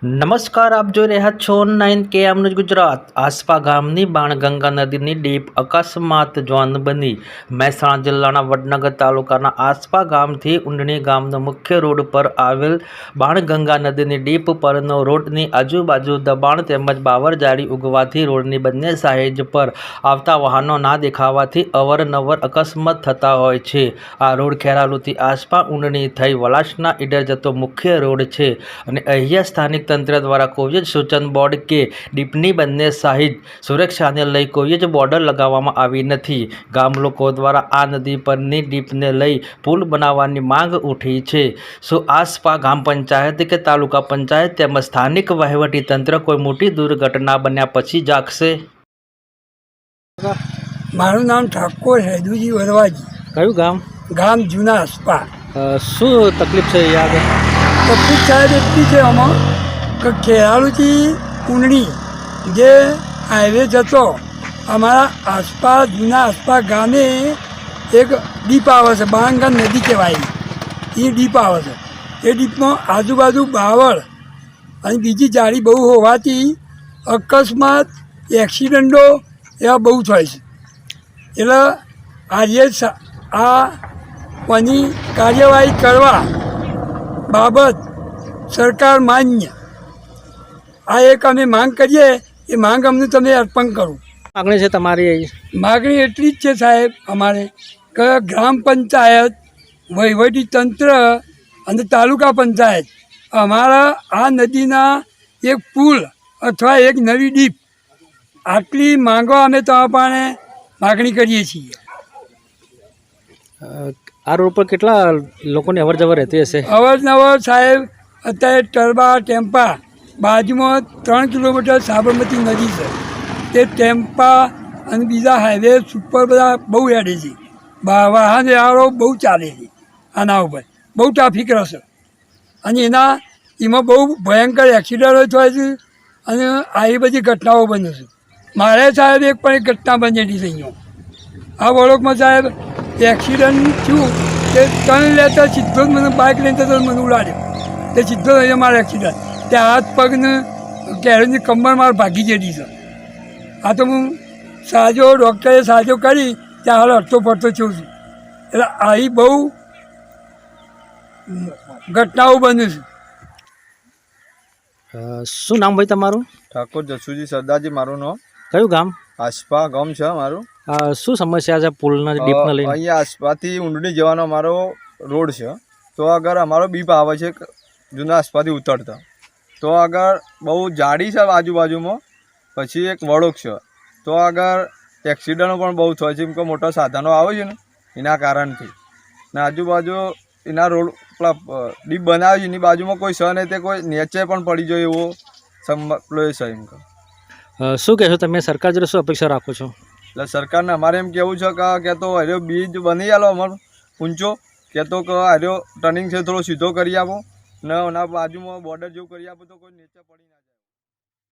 નમસ્કાર, આપ જોઈ રહ્યા છો 9KM ન્યૂઝ ગુજરાત। આસ્પા ગામની બાણગંગા નદીની ડીપ અકસ્માત ઝોન બની। મહેસાણા જિલ્લાના વડનગર તાલુકાના આસ્પા ગામથી ઊંડણી ગામનો મુખ્ય રોડ પર આવેલ બાણગંગા નદીની ડીપ પરનો રોડની આજુબાજુ દબાણ તેમજ બાવરજાળી ઉગવાથી રોડની બંને સાઈડ પર આવતા વાહનો ના દેખાવાથી અવરનવર અકસ્માત થતા હોય છે। આ રોડ ખેરાલુથી આસ્પા ઊંડણી થઈ વલાસના ઈડર જતો મુખ્ય રોડ છે અને અહીંયા સ્થાનિક તંત્ર દ્વારા કોઈ જ સૂચન બોર્ડ કે ડીપની બંને સાઈડ સુરક્ષાને લઈ કોઈ જ બોર્ડર લગાવવામાં આવી નથી। ગામ લોકો દ્વારા આ નદી પરની ડીપને લઈ પુલ બનાવવાની માંગ ઉઠી છે। શું આસ્પા ગામ પંચાયત કે તાલુકા પંચાયત તેમજ સ્થાનિક વહીવટી તંત્ર કોઈ મોટી દુર્ઘટના બન્યા પછી જાગશે? મારું નામ ઠાકોર હેદુજી વરવાજી। કયું ગામ? ગામ જૂના આસ્પા। શું તકલીફ છે? યાદ તકલીફ સાહેબ એટલી છે આમાં કે ખેરાલુથી ઊંડણી જે હાઈવે જતો અમારા આસપા જૂના આસપા ગામે એક ડીપ આવે છે, બાણગંગા નદી કહેવાય એ ડીપ આવે છે। એ ડીપમાં આજુબાજુ બાવળ અને બીજી જાળી બહુ હોવાથી અકસ્માત એક્સિડન્ટો એવા બહુ થાય છે। એટલે આજે આ કોની કાર્યવાહી કરવા બાબત સરકાર માન્ય આ એક અમે માંગ કરીએ। એ માંગ અમને તમે અર્પણ કરું। માગણી છે તમારી? માગણી એટલી જ છે સાહેબ અમારે કે ગ્રામ પંચાયત, વહીવટી તંત્ર અને તાલુકા પંચાયત અમારા આ નદીના એક પુલ અથવા એક નવી ડીપ આટલી માંગો અમે તમારા પાસે માગણી કરીએ છીએ। આ રોડ પર કેટલા લોકોની અવર જવર રહેતી હશે? અવરનવર સાહેબ અત્યારે ટરબા ટેમ્પા બાજુમાં 3 કિલોમીટર સાબરમતી નદી છે, તે ટેમ્પા અને બીજા હાઈવે સુપર બધા બહુ હેડે છે। વાહન વ્યવહારો બહુ ચાલે છે, આના ઉપર બહુ ટ્રાફિક રહેશે અને એમાં બહુ ભયંકર એક્સિડન્ટો થાય છે અને આવી બધી ઘટનાઓ બને છે। મારે સાહેબ એક પણ એક ઘટના બનેલી છે અહીંયા આ વળોકમાં સાહેબ એક્સિડન્ટ થયું તે ટર્ન લેતા સીધો જ મને બાઇક લઈને તો મને ઉડાડ્યો, તે સીધો અહીંયા મારો એક્સિડન્ટ ત્યાં હાથ પગને કેળની કમર માર ભાગી જેલી છે। આ તો હું સાજો ડૉક્ટરે સાજો કરી ત્યાં હાલ અડતો પડતો છું છું। એટલે આવી બહુ ઘટનાઓ બને છે। શું નામ ભાઈ તમારું? ઠાકોર જસુજી સરદારજી મારું નામ। કયું ગામ? આસ્પા ગામ છે મારું। શું સમસ્યા છે પુલના ડીપને લઈને? અહીંયા આસ્પાથી ઊંડણી જવાનો અમારો રોડ છે, તો આગળ અમારો બીપ આવે છે જૂના આસ્પાથી ઉતરતા, તો આગળ બહુ જાડી છે આજુબાજુમાં, પછી એક વળોક છે, તો આગળ એક્સિડન્ટો પણ બહુ થાય છે, કેમ કે મોટા સાધનો આવે છે ને એના કારણથી ને આજુબાજુ એના રોડ પેલા ડીપ બનાવે છે એની બાજુમાં કોઈ છે નહીં, તે કોઈ નીચે પણ પડી જાય એવો સંભલો છે એમ કે। શું કહેશો તમે? સરકાર જોડે શું અપેક્ષા રાખો છો? એટલે સરકારને અમારે એમ કહેવું છે કે તો હર્યો બીજ બની આલો અમારો ઊંચો, કે તો હર્યો ટર્નિંગ છે થોડો સીધો કરી આપો ને એના બાજુમાં બોર્ડર જેવું કરી આપો તો કોઈ નીચે પડી ના જાય।